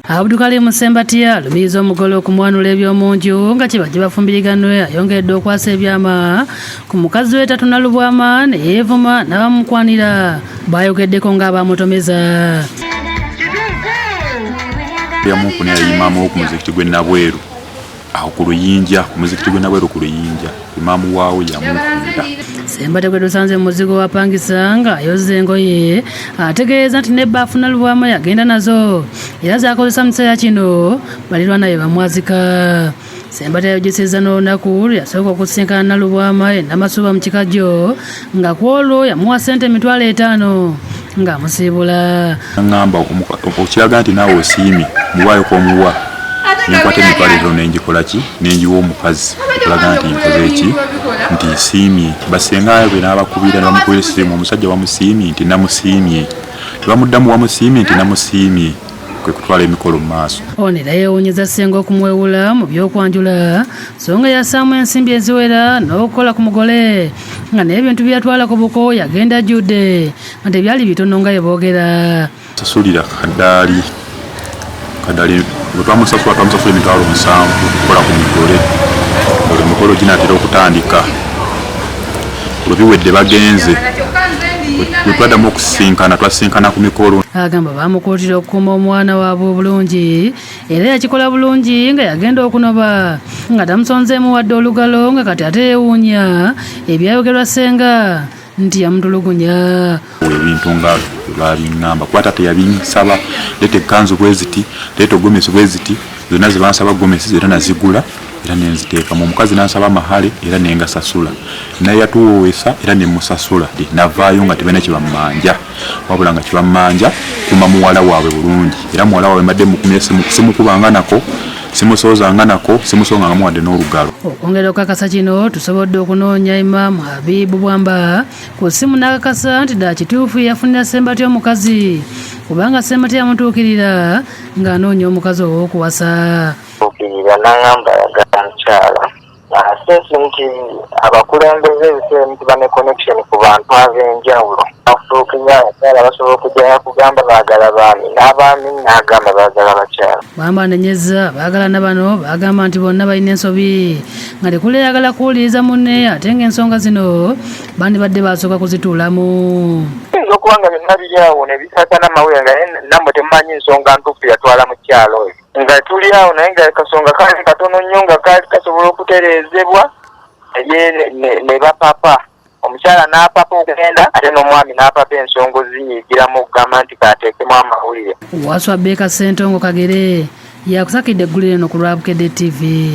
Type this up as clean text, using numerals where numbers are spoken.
Abdulkarim Sembatiya lumiriza omugole okumwanula ebyomunju nga kibajje bafumbiriganwe ayongedde okwasa ebyama ku mukazi we Tatuna Lubwama ne yeevuma n'abamukwanira bayogeddeko ng'abamutomeza. Yamunkune imaamu okumuzikiti gwe Nabweru aho ku Luyinja, omuzikiti gwe Nabweru ku Luyinja, imaamu waawe yamunkunda. Sembate gwe tusanze mu muzigo wapangisa nga ayoza engoye ategeeza nti n'ebbaafu Nalubwama yagenda nazo era z'akozesa mu kiseera kino balirwana be bamwazika. Sembate yayogezezza n'olunaku yasooka okusinkana Nalubwama e Namasuba mu Kikajjo nga ku olwo yamuwa ssente $50,000 ng'amusiibula. Ngamba okiraga nti naawe osiimye muwaayo k'omuwa nenkwata $50,000 n'engikola ki n'enjiwa omukazi okulaga nti nkoze eki nti nsiimye. Basenga be n'abakubira n'abamukubira essimu omusajja wamusiimye nti namusiimye, tebamuddamu wamusiimye nti namusiimye, kwe kutwala emikolo mu maaso. Ono era yeewuunyizza ssenga okumwewula mu by'okwanjula so nga yassaamu ensimbi eziwera n'okukola ku mugole nga n'ebintu byatwala ku buko yagenda ajjudde nga tebyali bitono nga yeboogera. Sasulira kaddaali bwe twamusasula $7,000 okukola ku mugole. Buli mukolo ginaatera okutandika olwobiwedde bagenze bwe twaddamu okusinkana twasinkana ku mikolo. Agamba bamukuutira okukuuma omwana waabwe obulungi era yakikola bulungi nga yagenda okunoba nga tamusonzeemu wadde olugalo nga kati ate yeewuunya ebyayogerwa ssenga nti yamutulugunya. Ebintu nga babiŋŋamba kuba taata yabinsaba, leeta ekkanzu bwe ziti, leeta gomesi bwe ziti, zonna ze bansaba gomesi era nazigula era nenziteekamu. Omukazi nansaba mahale era nengasasula, naye yatuwoweesa era nemusasula. Navaayo nga tebana kibamanja wabula nga kibamanja kuma muwala waabwe bulungi era muwala waabwe mbadde mukumye simukubanga nako, simusoozanga nako, simusonganga muwadde n'olugalo. Okwongera okukakasa kino tusobodde okunoonya Imam Habibu Bwamba ku ssimu n'akakasa nti ddala kituufu yafunira Sembati omukazi kubanga Sembati yamutuukirira ng'anoonya omukazi ow'okuwasa. Okirira n'angamba yagala mukyala asensi nti abakulembeze ebiseera ntiba ne connection ku bantu ab'enjawulo okutuukirira abakyala basobola okujja kugamba baagala baami n'abaami n'agamba baagala bakyala. Bwamba anenyezza baagalana bano baagamba nti bonna balina ensobi nga tekule yagala kuwuliriza munne ate ng'ensonga zino bandibadde basooka kuzituulamu. Oyinza okuba nga byonna biri awo ne bisaasaana mawulire nga nammwe temumanyi nsonga ntuufu yatwala mu kyalo eyo nga tuli awo naye nga kasonga kaali katono nnyo nga kaali kasobola okutereezebwa ne bapapa omukyala n'apapa okugenda ate n'omwami n'apapa ensonga zinyigiramu okugamba nti kateekemu amawulire. Waswa Beka Ssentongo Kagere yakusakidde eggulire eno ku Lwabukedde TV.